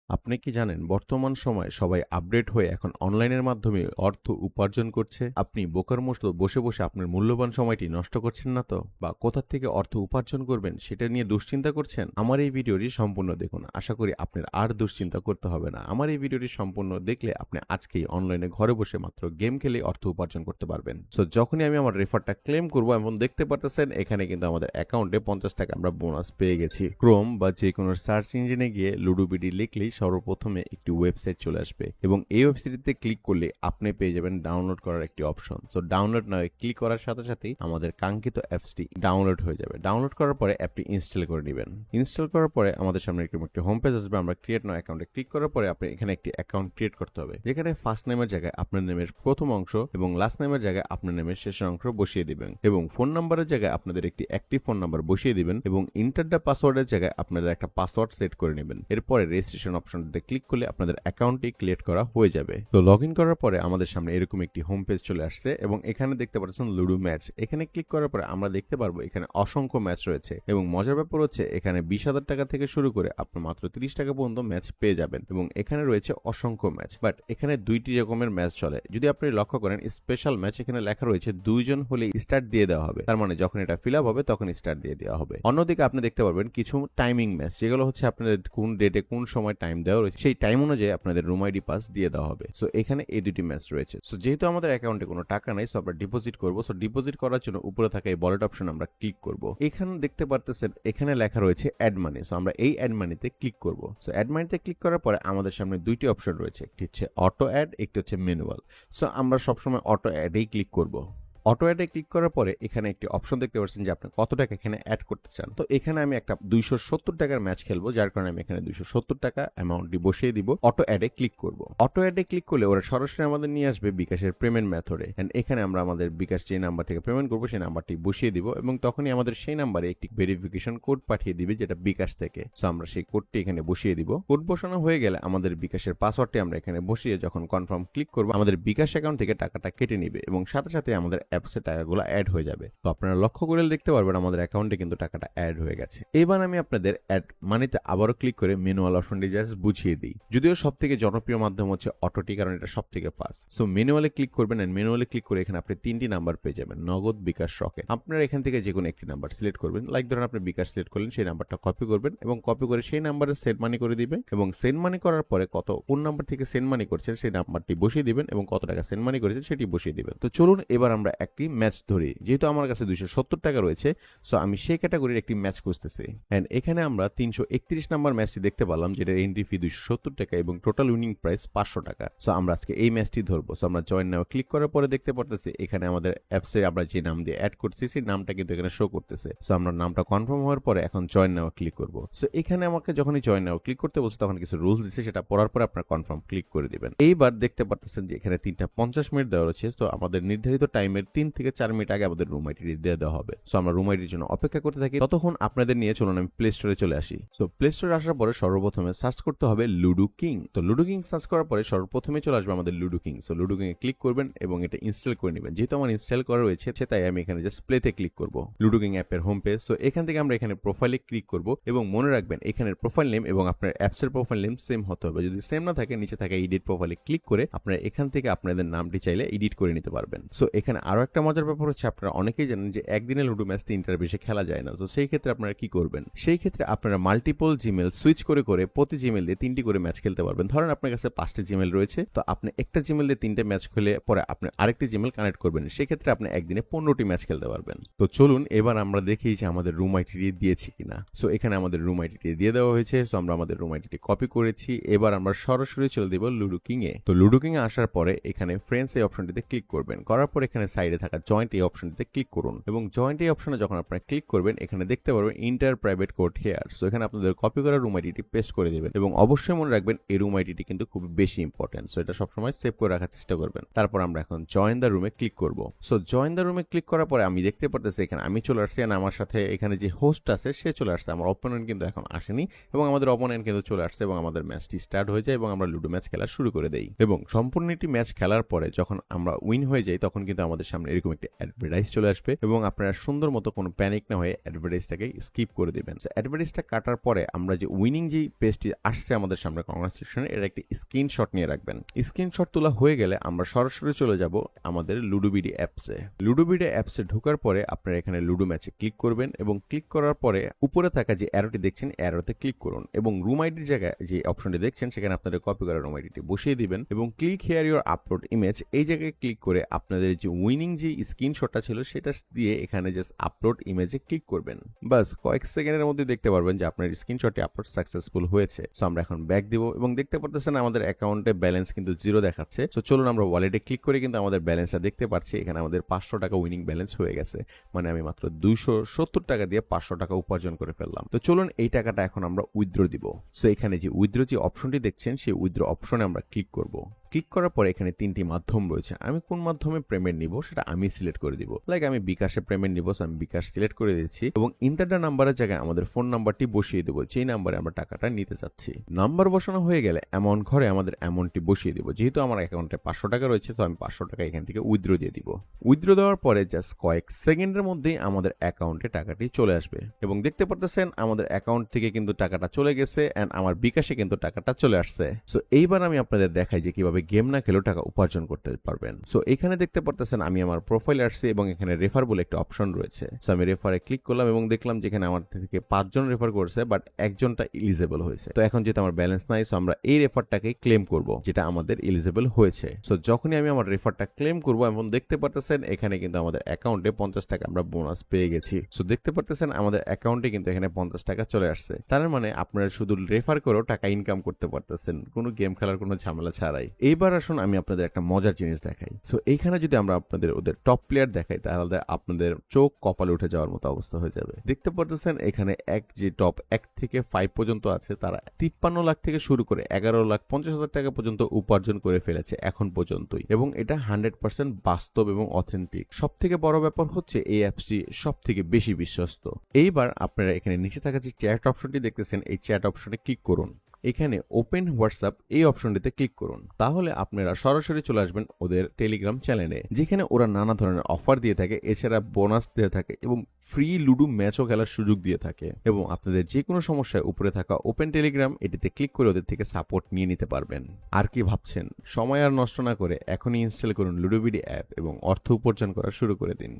আপনি কি জানেন বর্তমান সময়ে সবাই আপডেট হয়ে এখন অনলাইনের মাধ্যমে অর্থ উপার্জন করছে? আপনি বোকার মতো বসে বসে আপনার মূল্যবান সময়টি নষ্ট করছেন না তো? বা কোথা থেকে অর্থ উপার্জন করবেন সেটা নিয়ে দুশ্চিন্তা করছেন? আমার এই ভিডিওটি সম্পূর্ণ দেখুন। আশা করি আপনার আর দুশ্চিন্তা করতে হবে না। আমার এই ভিডিওটি সম্পূর্ণ দেখলে আপনি আজকেই অনলাইনে ঘরে বসে মাত্র গেম খেলে অর্থ উপার্জন করতে পারবেন। সো যখনই আমি আমার রেফারটা ক্লেম করব, এমন দেখতে পারতেছেন এখানে কিন্তু আমাদের অ্যাকাউন্টে 50 টাকা আমরা বোনাস পেয়ে গেছি। ক্রোম বা যে কোনো সার্চ ইঞ্জিনে গিয়ে লুডোবিডি লিখলেই সর্বপ্রথমে একটি ওয়েবসাইট চলে আসবে এবং এই ওয়েবসাইটটিতে ক্লিক করলে আপনি পেয়ে যাবেন ডাউনলোড করার একটি option. So download now click করার সাথে সাথেই আমাদের কাঙ্ক্ষিত অ্যাপসটি ডাউনলোড হয়ে যাবে। ডাউনলোড করার পরে অ্যাপটি ইনস্টল করে নেবেন। ইনস্টল করার পরে আমাদের সামনে এরকম একটি হোম পেজ আসবে। আমরা ক্রিয়েট নাও অ্যাকাউন্টে ক্লিক করার পরে আপনি এখানে একটি অ্যাকাউন্ট ক্রিয়েট করতে হবে, যেখানে ফার্স্ট নেমের জায়গায় আপনার নেমের প্রথম অংশ এবং লাস্ট নেমের জায়গায় আপনার নেমের শেষের অংশ বসিয়ে দিবেন এবং ফোন নাম্বারের জায়গায় আপনাদের একটি অ্যাক্টিভ ফোন নাম্বার বসিয়ে দিবেন এবং ইন্টার দ্য পাসওয়ার্ডের জায়গায় আপনারা একটা পাসওয়ার্ড সেট করে নেবেন। এরপরে রেজিস্ট্রেশন অপশনটিতে ক্লিক করলে আপনাদের অ্যাকাউন্টটি ক্রিয়েট করা হয়ে যাবে। তো লগ ইন করার পরে আমাদের সামনে এরকম একটি হোম পেজ চলে আসছে এবং এখানে দেখতে পাচ্ছেন লুডো ম্যাচ। এখানে ক্লিক করার পরে আমরা দেখতে পারবো এখানে অসংখ্য ম্যাচ রয়েছে এবং মজার ব্যাপার হচ্ছে এখানে 20,000 টাকা থেকে শুরু করে আপনি মাত্র 30 টাকা পর্যন্ত ম্যাচ পেয়ে যাবেন এবং এখানে রয়েছে অসংখ্য ম্যাচ। বাট এখানে দুইটি রকমের ম্যাচ চলে। যদি আপনি লক্ষ্য করেন স্পেশাল ম্যাচ এখানে লেখা রয়েছে 2 জন হলে স্টার্ট দিয়ে দেওয়া হবে, তার মানে যখন এটা ফিল আপ হবে তখন স্টার্ট দিয়ে দেওয়া হবে। অন্যদিকে আপনি দেখতে পারবেন কিছু টাইমিং ম্যাচ, যেগুলো হচ্ছে আপনাদের কোন ডেটে কোন সময় টাইম দেওয়া রয়েছে সেই টাইম অনুযায়ী আপনাদের রুম আইডি পাস দিয়ে দেওয়া হবে। সো এখানে এই দুটি ম্যাচ রয়েছে। সো যেহেতু আমাদের অ্যাকাউন্টে কোনো টাকা নাই, সো আমরা ডিপোজিট করবো। সো ডিপোজিট করার জন্য উপরে থাকা এই ওয়ালেট অপশন আমরা ক্লিক করব। এখানে দেখতে পারতেছেন এখানে লেখা রয়েছে অ্যাড মানি। সো আমরা এই অ্যাড মানিতে ক্লিক করব। সো অ্যাড মানিতে ক্লিক করার পরে আমাদের সামনে দুইটি অপশন রয়েছে, একটি হচ্ছে অটো অ্যাড, একটি হচ্ছে ম্যানুয়াল। সো আমরা সবসময় অটো অ্যাডেই ক্লিক করব। অটো অ্যাডে ক্লিক করার পরে এখানে একটি অপশন দেখতে পাচ্ছেন যে আপনি কত টাকা এখানে অ্যাড করতে চান। তো এখানে আমি একটা 270 টাকার ম্যাচ খেলবো, যার কারণে আমি এখানে 270 টাকা অ্যামাউন্টটি বসিয়ে দিব। অটো অ্যাডে ক্লিক করব। অটো অ্যাডে ক্লিক করলে ওরা সরাসরি আমাদের নিয়ে আসবে বিকাশের পেমেন্ট মেথডে এন্ড এখানে আমরা আমাদের বিকাশ যে নাম্বার থেকে পেমেন্ট করবো সেই নাম্বারটি বসিয়ে দিব এবং তখনই আমাদের সেই নাম্বারে একটি ভেরিফিকেশন কোড পাঠিয়ে দিবে, যেটা বিকাশ থেকে। সো আমরা সেই কোডটি এখানে বসিয়ে দিব। কোড বসানো হয়ে গেলে আমাদের বিকাশের পাসওয়ার্ডটি আমরা এখানে বসিয়ে যখন কনফার্ম ক্লিক করব, আমাদের বিকাশ অ্যাকাউন্ট থেকে টাকাটা কেটে নিবে এবং সাথে সাথে আমাদের অ্যাপসে টাকাগুলো অ্যাড হয়ে যাবে। তো আপনারা লক্ষ্য করে দেখতে পারবেন আমাদের অ্যাকাউন্টে কিন্তু টাকাটা অ্যাড হয়ে গেছে। এবার আমি আপনাদের অ্যাড মানিতে আবারও ক্লিক করে ম্যানুয়াল অপশনটি জাস্ট বুঝিয়ে দিই। যদিও সবথেকে জনপ্রিয় মাধ্যম হচ্ছে অটোটি, কারণ এটা সবথেকে ফাস্ট। সো ম্যানুয়ালে ক্লিক করবেন এন্ড ম্যানুয়ালে ক্লিক করে এখানে আপনি তিনটি নাম্বার পেয়ে যাবেন, নগদ, বিকাশ, রকেট। আপনারা এখান থেকে যে কোনো একটি নাম্বার সিলেক্ট করবেন। লাইক ধরেন আপনি বিকাশ সিলেক্ট করলেন, সেই নাম্বারটা কপি করবেন এবং কপি করে সেই নাম্বারে সেন্ড মানি করে দিবেন এবং সেন্ড মানি করার পরে কোন নাম্বার থেকে সেন্ড মানি করছেন সেই নাম্বারটি বসিয়ে দিবেন এবং কত টাকা সেন্ড মানি করেছেন সেটি বসিয়ে দিবেন। তো চলুন এবার আমরা একটি ম্যাচ ধরি। যেহেতু আমার কাছে 270 টাকা রয়েছে, সো আমি সেই ক্যাটাগরির একটি ম্যাচ খুঁজতেছি এন্ড এখানে আমরা 331 নাম্বার ম্যাচটি দেখতে পেলাম, যেটা এন্ট্রি ফি 270 টাকা এবং টোটাল উইনিং প্রাইস 500 টাকা। সো আমরা আজকে এই ম্যাচটি ধরবো। সো আমরা জয়েন নাও ক্লিক করার পরে দেখতে পারতেছি এখানে আমাদের অ্যাপসে আমরা যে নাম দিয়ে অ্যাড করছি সেই নামটা কিন্তু এখানে শো করতেছে। সো আমরা নামটা কনফার্ম হওয়ার পরে এখন জয়েন নাও ক্লিক করব। সো এখানে আমাকে যখনই জয়েন নাও ক্লিক করতে বলছে তখন কিছু রুলস দিচ্ছে, সেটা পড়ার পরে আপনার কনফার্ম ক্লিক করে দিবেন। এইবার দেখতে পারতেছেন যে এখানে 3টা 50 মিনিট দেওয়া রয়েছে। তো আমাদের নির্ধারিত টাইমের 3 থেকে 4 মিনিট আগে আমাদের রুম আইডি দিয়ে দেওয়া হবে। সো আমরা রুম আইডির জন্য অপেক্ষা করতে থাকি। ততক্ষণ আপনাদের নিয়ে চলুন আমি প্লে স্টোরে চলে আসি। তো প্লে স্টোরে আসার পরে সর্বপ্রথমে সার্চ করতে হবে লুডো কিং। তো লুডো কিং সার্চ করার পরে সর্বপ্রথমে চলে আসবে আমাদের Ludo King. So Ludo King এ ক্লিক করবেন এবং এটা ইনস্টল করে নেবেন। যেহেতু আমার ইনস্টল করা রয়েছে তাই আমি এখানে জাস্ট প্লেতে ক্লিক করব। লুডো কিং অ্যাপের হোম পেজ। সো এখান থেকে আমরা এখানে প্রোফাইলে ক্লিক করব এবং মনে রাখবেন এখানে প্রোফাইল নেম এবং আপনার অ্যাপসের প্রোফাইল নেম সেম হতে হবে। যদি সেম না থাকে নিচে থাকা এডিট প্রোফাইলে ক্লিক করে আপনারা এখান থেকে আপনাদের নামটি চাইলে এডিট করে নিতে পারবেন। সো এখানে আরো একটা মজার ব্যাপার হচ্ছে আপনারা অনেকেই জানেন যে একদিনে লুডো ম্যাচ 3টার বেশি খেলা যায় না। তো সেই ক্ষেত্রে আপনারা কি করবেন? সেই ক্ষেত্রে আপনারা মাল্টিপল জিমেল সুইচ করে করে প্রতি জিমেল দিয়ে 3টি করে ম্যাচ খেলতে পারবেন। ধরেন আপনার কাছে 5টি জিমেল রয়েছে, তো আপনি একটা জিমেল দিয়ে 3টে ম্যাচ খেলে পরে আপনি আরেকটি জিমেল কানেক্ট করবেন। সেই ক্ষেত্রে আপনি একদিনে 15টি ম্যাচ খেলতে পারবেন। তো চলুন এবার আমরা দেখি যে আমাদের রুম আইডি দিয়েছি কিনা। সো এখানে আমাদের রুম আইডি দিয়ে দেওয়া হয়েছে। সো আমরা আমাদের রুম আইডি কপি করেছি। এবার আমরা সরাসরি চলে দেব লুডো কিং এ। তো লুডো কিং এ আসার পরে এখানে ফ্রেন্ডস এই অপশনটিতে ক্লিক করবেন। করার পর এখানে সাইডে থাকা জয়েন্ট এই অপশনটিতে ক্লিক করুন এবং জয়েন্ট এই অপশনে যখন আপনারা ক্লিক করবেন এখানে দেখতে পারবেন enter private code here. So এখানে আপনাদের কপি করা রুম আইডিটি পেস্ট করে দিবেন এবং অবশ্যই মনে রাখবেন এই রুম আইডিটি কিন্তু খুব বেশি ইম্পর্টেন্ট। সো এটা সবসময় সেভ করে রাখার চেষ্টা করবেন। তারপর আমরা এখন জয়েন দ্য রুমে ক্লিক করব। সো জয়েন দ্য রুমে ক্লিক করার পরে আমি দেখতে পারতেছি এখানে আমি চলে আসছি আর আমার সাথে এখানে যে হোস্ট আছে সে চলে আসছে। আমার অপোনেন্ট কিন্তু এখন আসেনি এবং আমাদের অপোনেন্ট কিন্তু চলে আসছে এবং আমাদের ম্যাচটি স্টার্ট হয়ে যায় এবং আমরা লুডো ম্যাচ খেলা শুরু করে দেই এবং সম্পূর্ণ একটি ম্যাচ খেলার পরে যখন আমরা উইন হয়ে যাই তখন কিন্তু আমাদের সামনে সামনে এরকম একটি অ্যাডভার্টাইজ চলে আসবে এবং আপনারা সুন্দর মতো কোনো প্যানিক না হয়ে অ্যাডভার্টাইজটাকে স্কিপ করে দিবেন। অ্যাডভার্টাইজটা কাটার পরে আমরা যে উইনিং যেই পেজটি আসছে আমাদের সামনে কংগ্রাচুলেশনে, এর একটি স্ক্রিনশট নিয়ে রাখবেন। স্ক্রিনশট তোলা হয়ে গেলে আমরা সরাসরি চলে যাব আমাদের লুডোবিডি অ্যাপসে। লুডোবিডি অ্যাপসে ঢোকার পরে আপনারা এখানে লুডো ম্যাচে ক্লিক করবেন এবং ক্লিক করার পরে উপরে থাকা যে অ্যারোটি দেখছেন অ্যারোতে ক্লিক করুন এবং রুম আইডির জায়গায় যে অপশনটি দেখছেন সেখানে আপনাদের কপি করা রুম আইডিটি বসিয়ে দিবেন এবং click here your upload image এই জায়গায় ক্লিক করে আপনাদের যে উইনিং যে স্ক্রিনশটটা ছিল সেটা দিয়ে এখানে জাস্ট আপলোড ইমেজে ক্লিক করবেন। বাস কয়েক সেকেন্ডের মধ্যে দেখতে পারবেন যে আপনার স্ক্রিনশটটি আপলোড সাকসেসফুল হয়েছে। সো আমরা এখন ব্যাক দিব এবং দেখতে পারতেছেন আমাদের অ্যাকাউন্টে ব্যালেন্স কিন্তু 0 দেখাচ্ছে। সো চলুন আমরা ওয়ালেটে ক্লিক করে কিন্তু আমাদের ব্যালেন্সটা দেখতে পাচ্ছি। এখানে আমাদের 500 টাকা উইনিং ব্যালেন্স হয়ে গেছে, মানে আমি মাত্র 270 টাকা দিয়ে 500 টাকা উপার্জন করে ফেললাম। তো চলুন এই টাকাটা এখন আমরা উইথড্র দিব। সো এখানে যে উইথড্র যে অপশনটি দেখছেন সেই উইথড্র অপশনে আমরা ক্লিক করব। ক্লিক করার পরে এখানে 3টি মাধ্যম রয়েছে। আমি কোন মাধ্যমে পেমেন্ট নিব সেটা আমি সিলেক্ট করে দিব। লাইক আমি বিকাশে পেমেন্ট নিব, আমি বিকাশ সিলেক্ট করে দিচ্ছি এবং ইন্টারডা নাম্বারের জায়গায় আমাদের ফোন নাম্বারটি বসিয়ে দেবো যেই নাম্বারে আমরা টাকাটা নিতে চাচ্ছি। নাম্বার বসানো হয়ে গেলে অ্যামাউন্ট ঘরে আমাদের অ্যামাউন্টটি বসিয়ে দিব। যেহেতু আমার অ্যাকাউন্টে 500 টাকা রয়েছে তো আমি 500 টাকা এখান থেকে উইথড্র দিয়ে দিব। উইথড্র দেওয়ার পরে জাস্ট কয়েক সেকেন্ডের মধ্যেই আমাদের অ্যাকাউন্টে টাকাটি চলে আসবে এবং দেখতে পারতেছেন আমাদের অ্যাকাউন্ট থেকে কিন্তু টাকাটা চলে গেছে এন্ড আমার বিকাশে কিন্তু টাকাটা চলে আসছে। সো এইবার আমি আপনাদের দেখাই যে কিভাবে গেম না খেলেও টাকা উপার্জন করতে পারবেন। সো এখানে দেখতে পারতেছেন আমি আমার প্রোফাইল আসছি এবং এখানে রেফার বলে একটা অপশন রয়েছে। সো আমি রেফারে ক্লিক করলাম এবং দেখলাম যেখানে আমার থেকে 5 জন রেফার করেছে বাট একজনটা এলিজেবল হয়েছে। তো এখন যেহেতু আমার ব্যালেন্স নাই সো আমরা এই রেফারটাকে ক্লেম করব যেটা আমাদের এলিজেবল হয়েছে। সো যখনই আমি আমার রেফারটা ক্লেম করব এবং দেখতে পারতেছেন এখানে কিন্তু আমাদের অ্যাকাউন্টে 50 টাকা আমরা বোনাস পেয়ে গেছি। সো দেখতে পারতেছেন আমাদের অ্যাকাউন্টে কিন্তু এখানে 50 টাকা চলে আসছে। তার মানে আপনারা শুধু রেফার করেও টাকা ইনকাম করতে পারতেছেন কোনো গেম খেলার কোনো ঝামেলা ছাড়াই। এইবার আসুন আমি আপনাদের একটা মজার জিনিস দেখাই। সো এইখানে যদি আমরা আপনাদের ওদের টপ প্লেয়ার দেখাই তাহলে আপনাদের চোখ কপালে উঠে যাওয়ার মতো অবস্থা হয়ে যাবে। দেখতে পারতেছেন এখানে যে টপ 1 থেকে 5 পর্যন্ত আছে তারা 53 লাখ থেকে শুরু করে 11,50,000 টাকা পর্যন্ত উপার্জন করে ফেলেছে এখন পর্যন্তই এবং এটা 100% বাস্তব এবং অথেন্টিক। সব থেকে বড় ব্যাপার হচ্ছে এই অ্যাপসটি সব থেকে বেশি বিশ্বস্ত। এইবার আপনারা এখানে নিচে থাকা যে চ্যাট অপশনটি দেখতেছেন এই চ্যাট অপশনে ক্লিক করুন। এখানে ওপেন হোয়াটসঅ্যাপ এই অপশনটিতে ক্লিক করুন। তাহলে আপনারা সরাসরি চলে আসবেন ওদের টেলিগ্রাম চ্যানেলে যেখানে ওরা নানা ধরনের অফার দিয়ে থাকে, এছাড়া বোনাস দিয়ে থাকে এবং ফ্রি লুডো ম্যাচও খেলার সুযোগ দিয়ে থাকে এবং আপনাদের যে কোনো সমস্যায় উপরে থাকা ওপেন টেলিগ্রাম এটিতে ক্লিক করে ওদের থেকে সাপোর্ট নিয়ে নিতে পারবেন। আর কি ভাবছেন, সময় আর নষ্ট না করে এখনই ইনস্টল করুন লুডোবিডি অ্যাপ এবং অর্থ উপার্জন করা শুরু করে দিন।